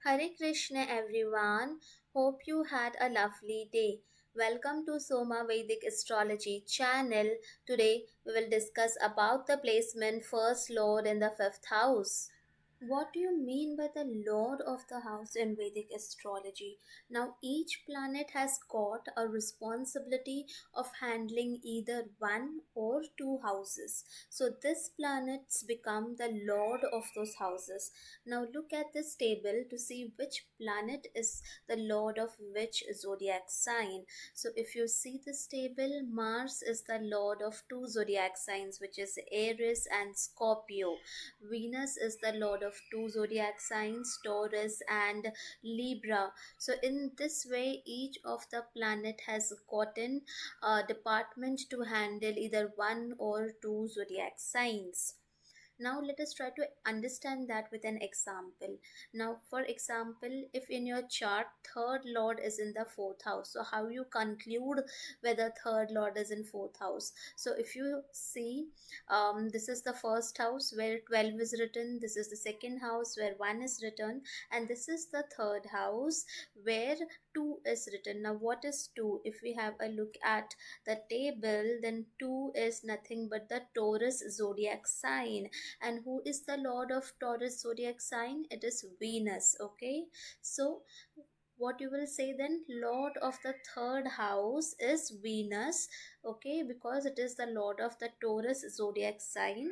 Hare Krishna everyone. Hope you had a lovely day. Welcome to Soma Vedic Astrology channel. Today we will discuss about the placement first lord in the fifth house. What do you mean by the Lord of the House in Vedic astrology? Now, each planet has got a responsibility of handling either one or two houses. So, this planets become the Lord of those houses. Now, look at this table to see which planet is the Lord of which zodiac sign. So, if you see this table, Mars is the Lord of two zodiac signs, which is Aries and Scorpio. Venus is the lord of two zodiac signs, Taurus and Libra. So, in this way, each of the planet has gotten a department to handle either one or two zodiac signs. Now let us try to understand that with an example. Now, for example, if in your chart third lord is in the fourth house, so how you conclude whether third lord is in fourth house? So if you see, this is the first house where 12 is written, this is the second house where 1 is written, and this is the third house where 2 is written. Now what is 2? If we have a look at the table, then 2 is nothing but the Taurus zodiac sign. And who is the lord of Taurus zodiac sign? It is Venus. Okay, so what you will say then, lord of the third house is Venus. Okay, because it is the lord of the Taurus zodiac sign.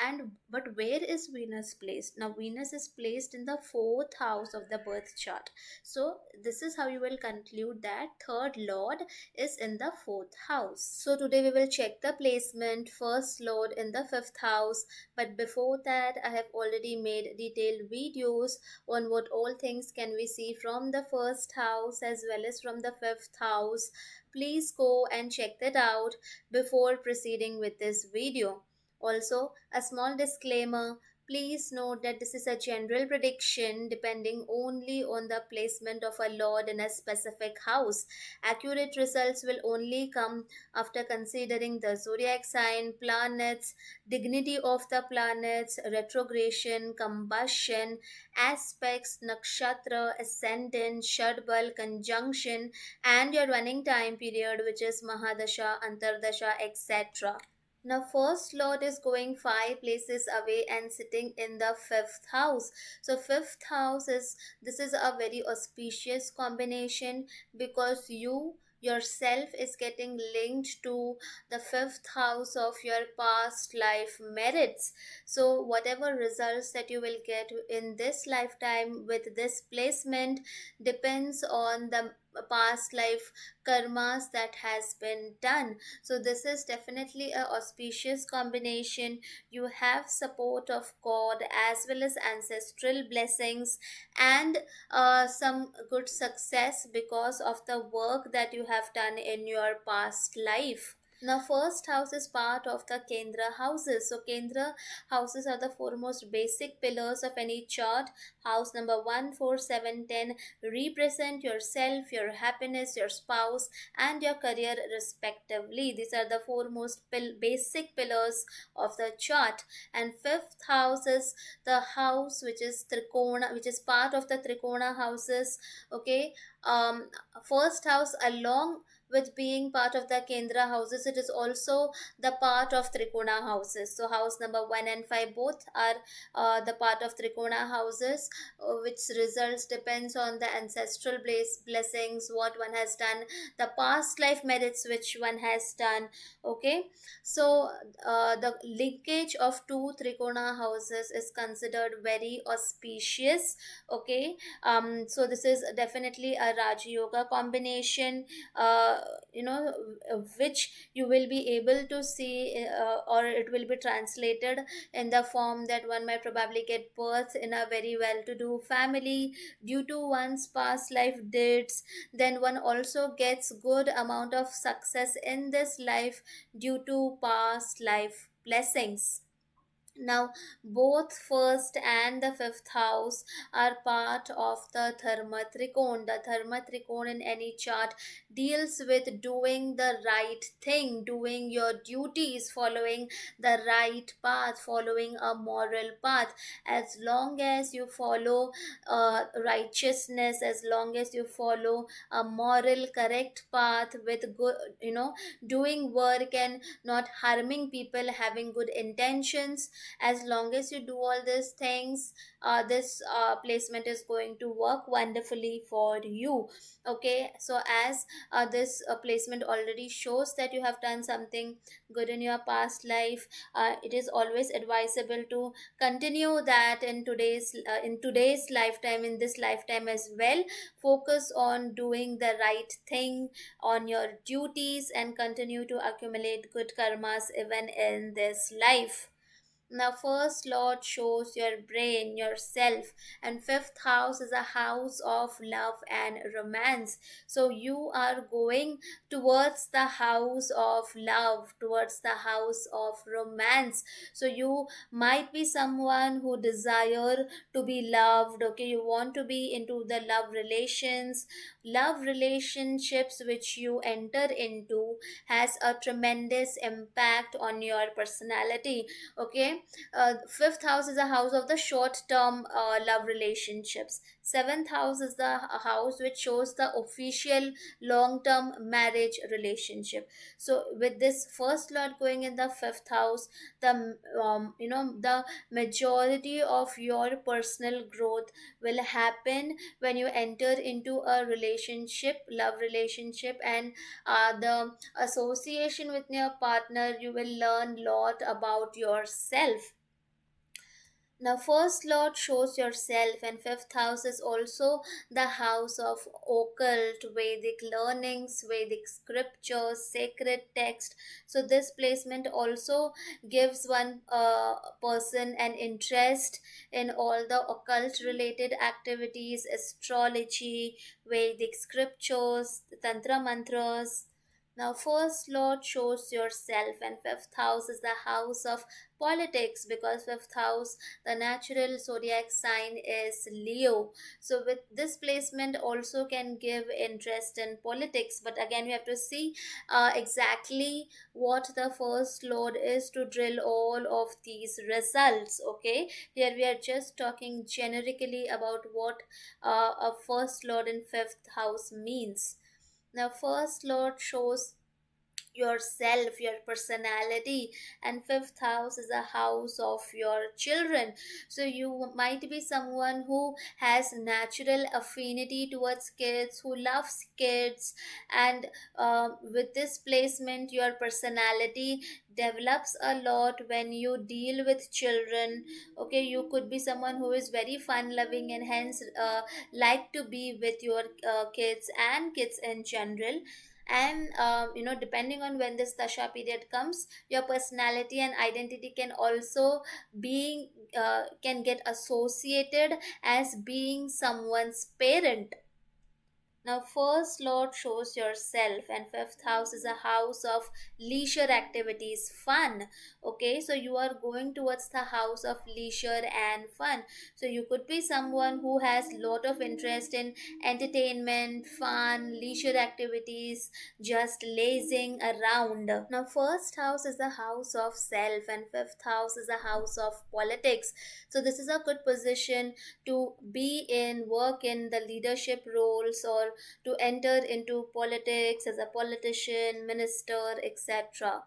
And but where is Venus placed? Now Venus is placed in the fourth house of the birth chart. So this is how you will conclude that third lord is in the fourth house. So today we will check the placement first lord in the fifth house, but before that I have already made detailed videos on what all things can we see from the first house as well as from the fifth house. Please go and check that out before proceeding with this video. Also, a small disclaimer. Please note that this is a general prediction depending only on the placement of a lord in a specific house. Accurate results will only come after considering the zodiac sign, planets, dignity of the planets, retrogression, combustion, aspects, nakshatra, ascendant, shadbal, conjunction, and your running time period, which is Mahadasha, Antardasha, etc. Now, first lord is going five places away and sitting in the fifth house. So, fifth house is this is a very auspicious combination because you yourself is getting linked to the fifth house of your past life merits. So whatever results that you will get in this lifetime with this placement depends on the past life karmas that has been done. So this is definitely a auspicious combination. You have support of God as well as ancestral blessings and some good success because of the work that you have done in your past life. Now, first house is part of the Kendra houses. So, Kendra houses are the foremost basic pillars of any chart. House number 1, 4, 7, 10 represent yourself, your happiness, your spouse, and your career, respectively. These are the foremost basic pillars of the chart. And fifth house is the house which is Trikona, which is part of the Trikona houses. Okay, first house along with being part of the Kendra houses, it is also the part of Trikona houses. So, house number 1 and 5 both are the part of Trikona houses, which results depends on the ancestral blessings, what one has done, the past life merits which one has done. Okay, so the linkage of two Trikona houses is considered very auspicious. Okay, so this is definitely a Raj Yoga combination, uh, which you will be able to see, or it will be translated in the form that one might probably get birth in a very well-to-do family due to one's past life deeds. Then one also gets good amount of success in this life due to past life blessings. Now, both first and the fifth house are part of the Dharma Trikon. The Dharma Trikon in any chart deals with doing the right thing, doing your duties, following the right path, following a moral path. As long as you follow righteousness, as long as you follow a moral, correct path with good, doing work and not harming people, having good intentions, as long as you do all these things, this placement is going to work wonderfully for you. Okay, so as this placement already shows that you have done something good in your past life, it is always advisable to continue that in today's lifetime, in this lifetime as well. Focus on doing the right thing, on your duties, and continue to accumulate good karmas even in this life. Now, first lord shows your brain, yourself, and fifth house is a house of love and romance. So, you are going towards the house of love, towards the house of romance. So, you might be someone who desire to be loved. Okay, you want to be into the love relationships which you enter into has a tremendous impact on your personality. Okay, fifth house is a house of the short term love relationships. Seventh house is the house which shows the official long term marriage relationship. So with this first lord going in the fifth house, the majority of your personal growth will happen when you enter into a relationship, love relationship, and the association with your partner. You will learn lot about yourself. Now, first lord shows yourself, and fifth house is also the house of occult, Vedic learnings, Vedic scriptures, sacred text. So, this placement also gives one person an interest in all the occult related activities, astrology, Vedic scriptures, Tantra mantras. Now, first lord shows yourself, and fifth house is the house of politics, because fifth house, the natural zodiac sign is Leo. So with this placement also can give interest in politics, but again we have to see exactly what the first lord is to drill all of these results. Okay, here we are just talking generically about what a first lord in fifth house means. Now, first lord shows yourself, your personality, and fifth house is a house of your children. So you might be someone who has natural affinity towards kids, who loves kids, and with this placement your personality develops a lot when you deal with children. Okay, you could be someone who is very fun loving and hence like to be with your kids and kids in general. And depending on when this tasha period comes, your personality and identity can also being can get associated as being someone's parent. Now, first lord shows yourself, and fifth house is a house of leisure activities, fun. Okay, so you are going towards the house of leisure and fun. So you could be someone who has lot of interest in entertainment, fun, leisure activities, just lazing around. Now, first house is the house of self, and fifth house is a house of politics. So this is a good position to be in, work in the leadership roles, or to enter into politics as a politician, minister, etc.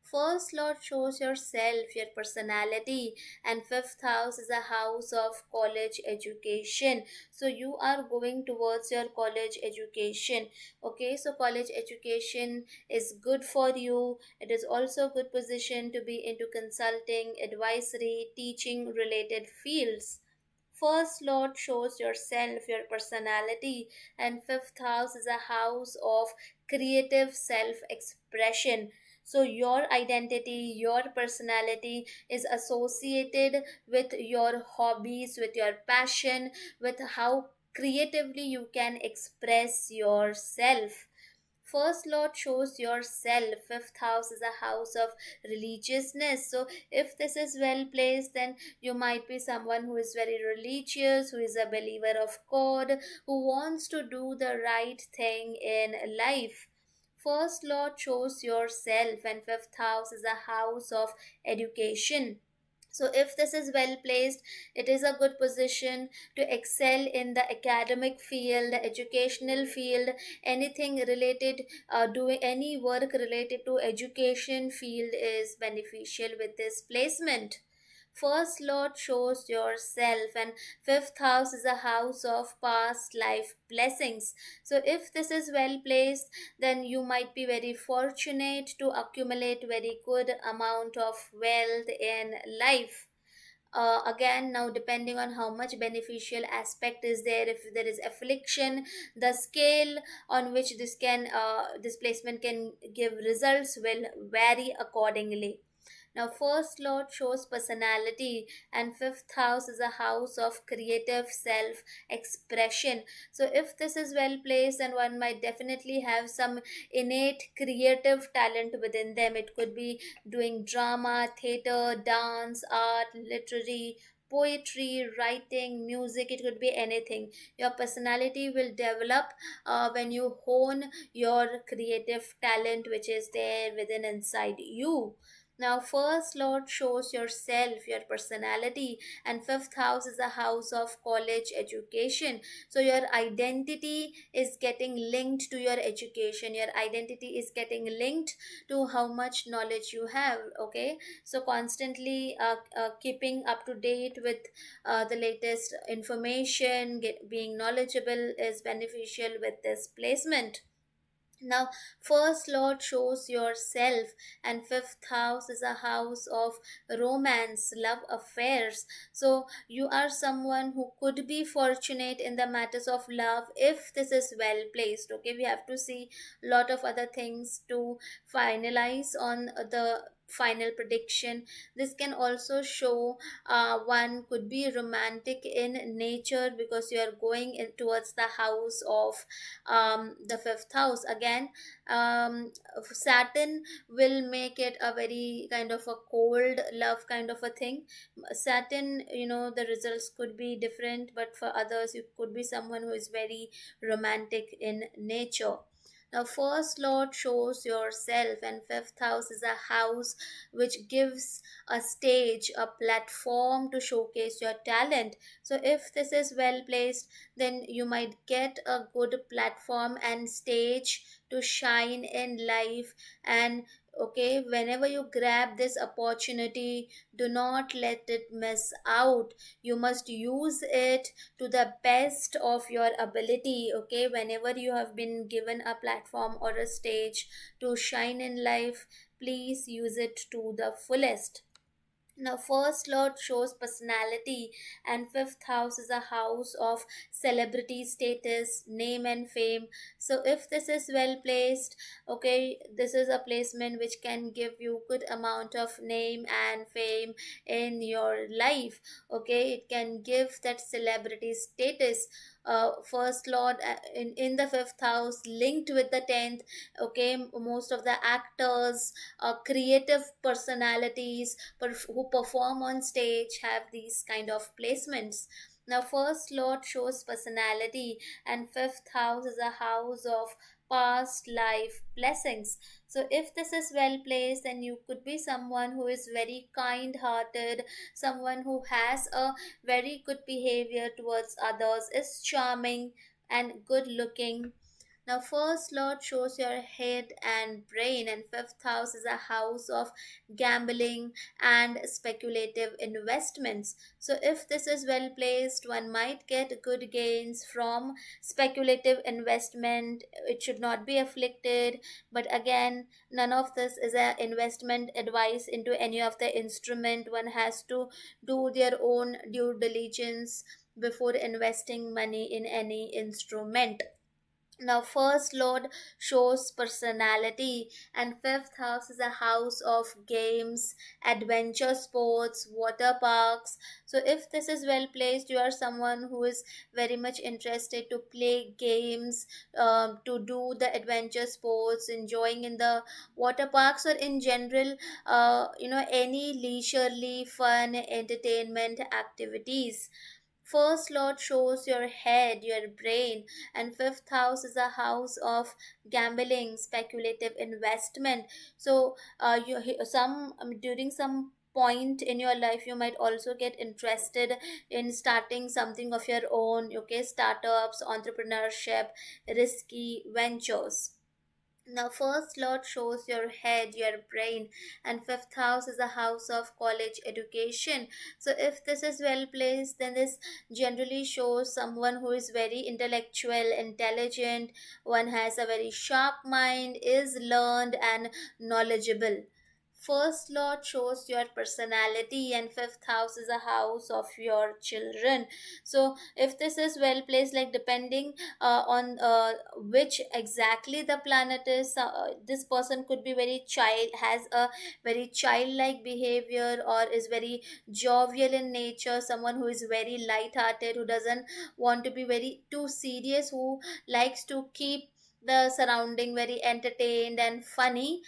First lord shows yourself, your personality, and fifth house is a house of college education. So you are going towards your college education. Okay, so college education is good for you. It is also a good position to be into consulting, advisory, teaching related fields. First lord shows yourself, your personality, and fifth house is a house of creative self expression. So, your identity, your personality is associated with your hobbies, with your passion, with how creatively you can express yourself. First lord shows yourself. Fifth house is a house of religiousness. So if this is well placed, then you might be someone who is very religious, who is a believer of God, who wants to do the right thing in life. First lord shows yourself, and fifth house is a house of education. So if this is well placed, it is a good position to excel in the academic field, the educational field, anything related, doing any work related to education field is beneficial with this placement. First lord shows yourself, and fifth house is a house of past life blessings. So if this is well placed, then you might be very fortunate to accumulate very good amount of wealth in life. Again, now depending on how much beneficial aspect is there, if there is affliction, the scale on which this placement can give results will vary accordingly. Now, first lord shows personality, and fifth house is a house of creative self expression. So, if this is well placed, then one might definitely have some innate creative talent within them. It could be doing drama, theater, dance, art, literary, poetry, writing, music. It could be anything. Your personality will develop when you hone your creative talent which is there within inside you. Now, first lord shows yourself, your personality, and fifth house is a house of college education. So your identity is getting linked to your education. Your identity is getting linked to how much knowledge you have. Okay, so constantly keeping up to date with the latest information, being knowledgeable is beneficial with this placement. Now, first lord shows yourself, and fifth house is a house of romance, love affairs. So, you are someone who could be fortunate in the matters of love if this is well placed. Okay, we have to see a lot of other things to finalize on the final prediction. This can also show one could be romantic in nature because you are going in towards the house of the fifth house. Again, Saturn will make it a very kind of a cold love kind of a thing. Saturn, the results could be different, but for others you could be someone who is very romantic in nature. Now, first lord shows yourself, and fifth house is a house which gives a stage, a platform to showcase your talent. So, if this is well placed, then you might get a good platform and stage to shine in life. And okay, whenever you grab this opportunity, do not let it miss out. You must use it to the best of your ability. Okay, whenever you have been given a platform or a stage to shine in life, please use it to the fullest. Now, first lord shows personality, and fifth house is a house of celebrity status, name, and fame. So, if this is well placed, okay, this is a placement which can give you good amount of name and fame in your life. Okay, it can give that celebrity status. First lord in the fifth house linked with the 10th. Okay, most of the actors, creative personalities who perform on stage have these kind of placements. Now, first lord shows personality, and fifth house is a house of past life blessings. So, if this is well placed, then you could be someone who is very kind hearted, someone who has a very good behavior towards others, is charming and good looking. Now, first lord shows your head and brain, and fifth house is a house of gambling and speculative investments. So, if this is well placed, one might get good gains from speculative investment. It should not be afflicted, but again, none of this is an investment advice into any of the instrument. One has to do their own due diligence before investing money in any instrument. Now, first lord shows personality, and fifth house is a house of games, adventure sports, water parks. So, if this is well placed, you are someone who is very much interested to play games, to do the adventure sports, enjoying in the water parks, or in general, any leisurely fun entertainment activities. First lord shows your head, your brain, and fifth house is a house of gambling, speculative investment. So, during some point in your life, you might also get interested in starting something of your own. Okay, startups, entrepreneurship, risky ventures. Now, first lord shows your head, your brain, and fifth house is a house of college education. So, if this is well placed, then this generally shows someone who is very intellectual, intelligent, one has a very sharp mind, is learned and knowledgeable. First lord shows your personality, and fifth house is a house of your children. So, if this is well placed, like depending on which exactly the planet is, this person could be very child, has a very childlike behavior, or is very jovial in nature, someone who is very light hearted, who doesn't want to be very too serious, who likes to keep the surrounding very entertained and funny,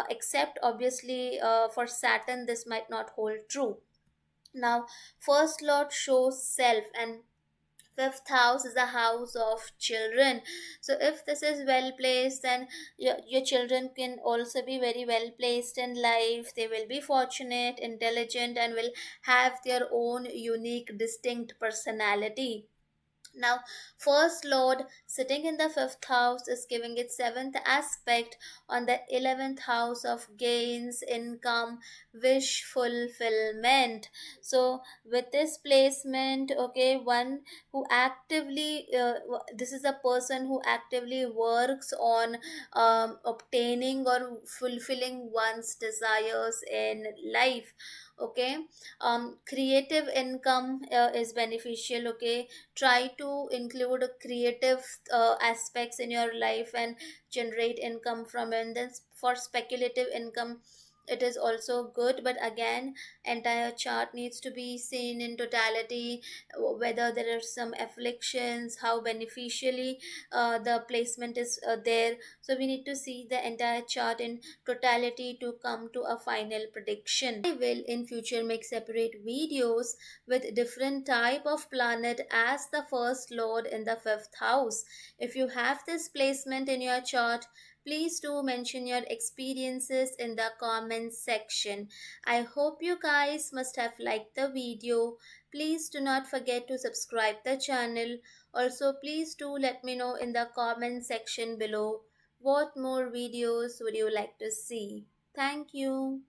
except obviously for Saturn this might not hold true. Now, first lord shows self, and fifth house is a house of children. So, if this is well placed, then your children can also be very well placed in life. They will be fortunate, intelligent, and will have their own unique, distinct personality. Now, first lord sitting in the fifth house is giving its seventh aspect on the 11th house of gains, income, wish fulfillment. So, with this placement, okay, one who actively, this is a person who actively works on obtaining or fulfilling one's desires in life. Okay, creative income is beneficial. Okay, try to include creative aspects in your life and generate income from it. And then for speculative income, it is also good, but again, entire chart needs to be seen in totality, whether there are some afflictions, how beneficially the placement is there. So we need to see the entire chart in totality to come to a final prediction. I will in future make separate videos with different type of planet as the first lord in the fifth house. If you have this placement in your chart, please do mention your experiences in the comments section. I hope you guys must have liked the video. Please do not forget to subscribe the channel. Also, please do let me know in the comment section below what more videos would you like to see. Thank you.